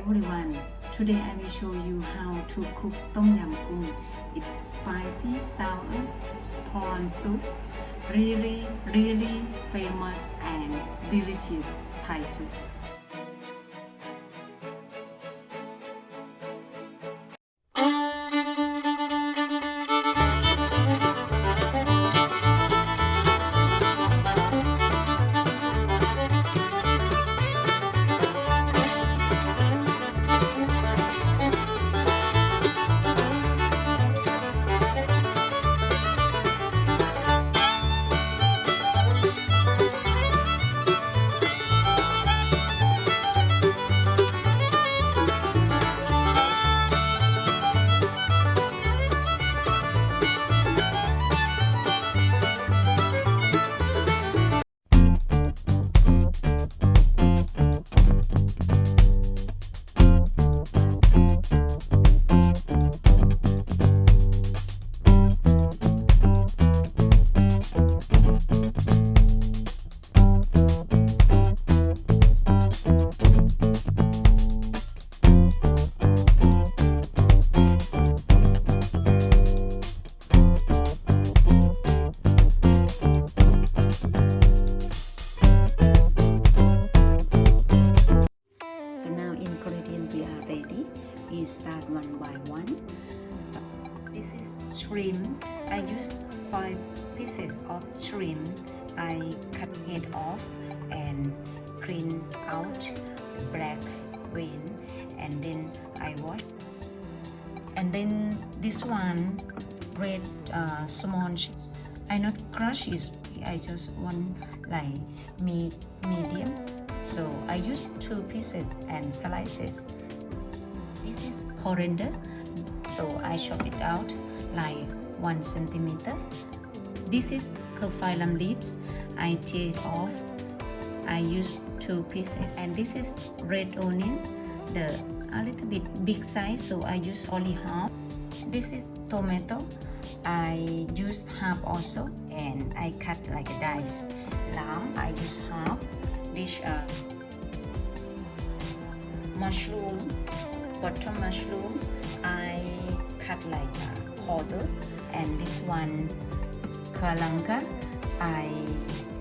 everyone, today I will show you how to cook Tom Yum Goong. It's spicy, sour prawn soup, really famous and delicious Thai soup. We start one by one. This is shrimp. I used 5 pieces of shrimp. I cut it off and clean out the black vein, and then I wash. And then this one red small. I not crush it. I just want like medium. So I use 2 pieces and slices. This is coriander, so I chop it out like 1 centimeter. This is Kaffir leaves. I take off. I use 2 pieces. And this is red onion, a little bit big size, so I use only half. This is tomato. I use half also, and I cut like a dice. Lamb, I use half. This mushroom, bottom mushroom, I cut like a quarter. And this one Galangal, I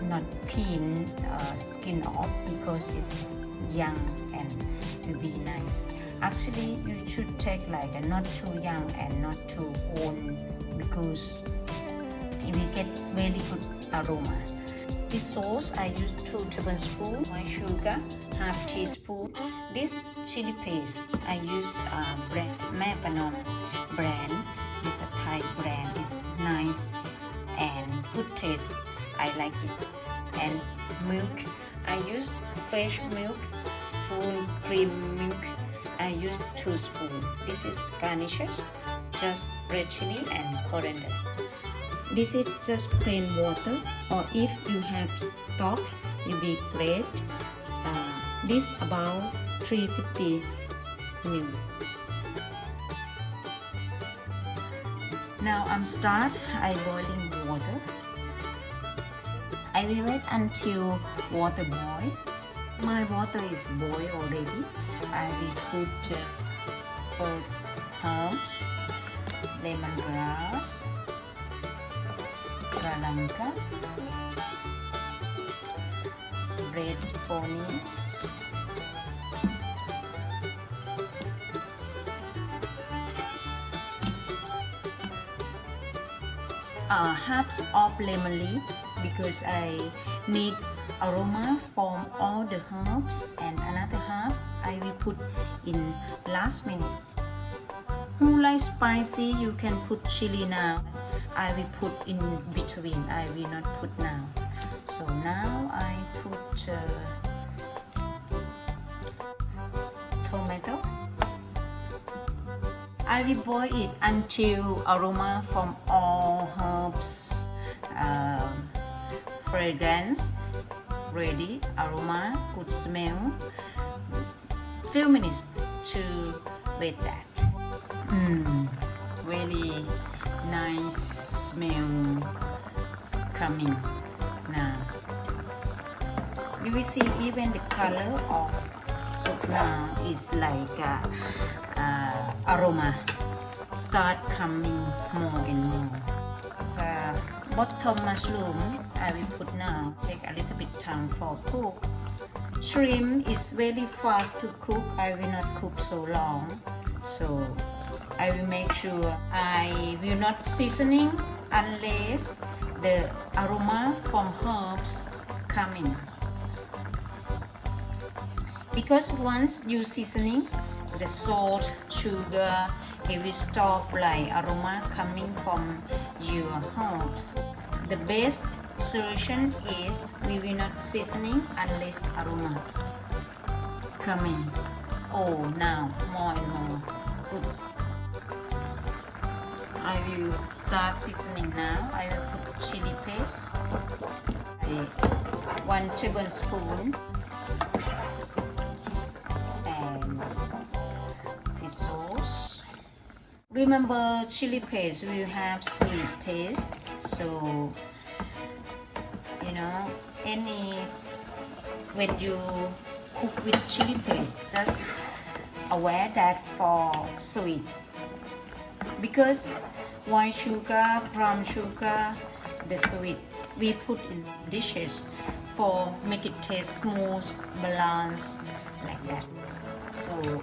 not peel skin off because it's young and will be nice. Actually, you should take like a not too young and not too old, because it will get very good aroma. This sauce I use 2 tablespoons. My sugar, half teaspoon. This chili paste I use brand Mapanom brand. It's a Thai brand. It's nice and good taste. I like it. And milk, I use fresh milk, full cream milk. I use 2 spoons. This is garnishes, just red chili and coriander. This is just plain water, or if you have stock, it will be great. This about 350 ml. Now I'm start boiling water. I will wait until water boil. My water is boiled already. I will put first herbs, lemongrass, galangal, red onions, halves of lemon leaves, because I need aroma from all the herbs, and another halves I will put in last minute. Who likes spicy, you can put chili now. I will put in between. I will not put now. So now I put tomato. I will boil it until aroma from all herbs, fragrance ready, aroma, good smell. Few minutes to wait that. Really nice smell coming now. You will see even the color of soup now is like aroma start coming more and more. The bottom mushroom I will put now. Take a little bit time for cook. Shrimp is very fast to cook. I will not cook so long, so I will make sure I will not seasoning unless the aroma from herbs come in. Because once you seasoning the salt, sugar, it will stop like aroma coming from your herbs. The best solution is we will not seasoning unless aroma come in. Oh, now more and more good. I will start seasoning now. I will put chili paste, 1 tablespoon, and fish sauce. Remember, chili paste will have sweet taste, so you know, when you cook with chili paste, just aware that for sweet, because white sugar, brown sugar, the sweet we put in dishes for make it taste smooth, balanced like that. So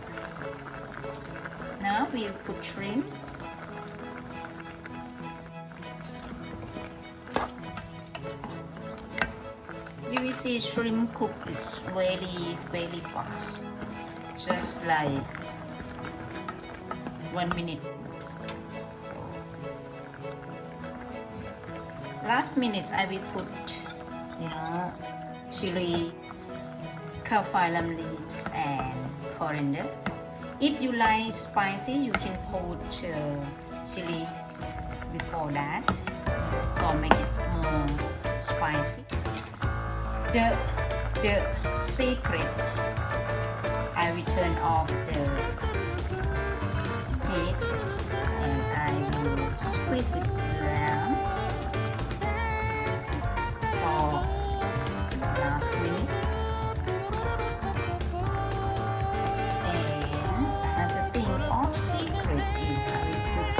now we put shrimp. You will see shrimp cook is very fast, just like 1 minute. So last minute I will put, you know, chili, kaffir leaves and coriander. If you like spicy, you can put chili before that or make it more spicy. The secret, I will turn off the heat and I will squeeze it around for last minute. And another thing of secret is I will put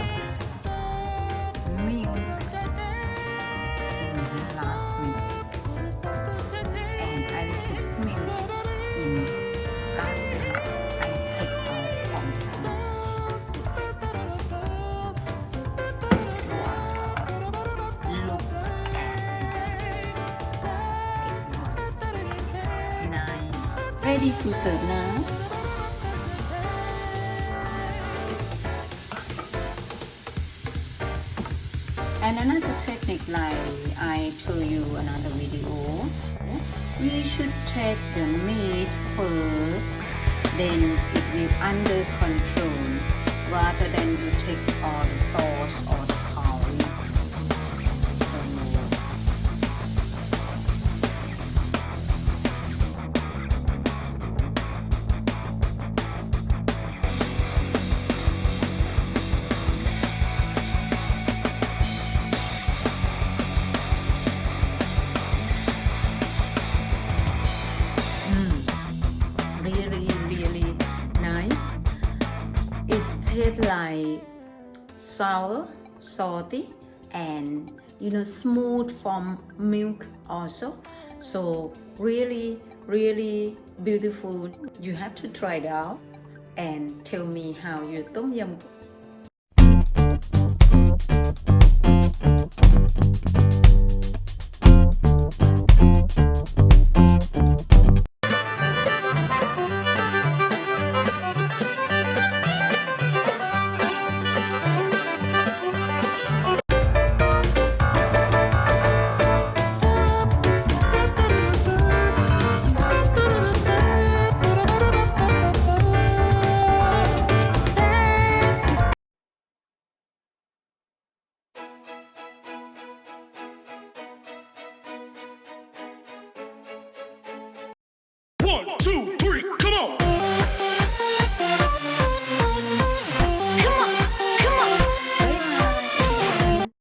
milk in the last minute. Ready to serve now. And another technique, like I told you another video, we should take the meat first, then it will under control, rather than you take all the sauce or the curry. Really nice. It tastes like sour, salty, and you know, smooth from milk also. So really beautiful. You have to try it out and tell me how your tom yum.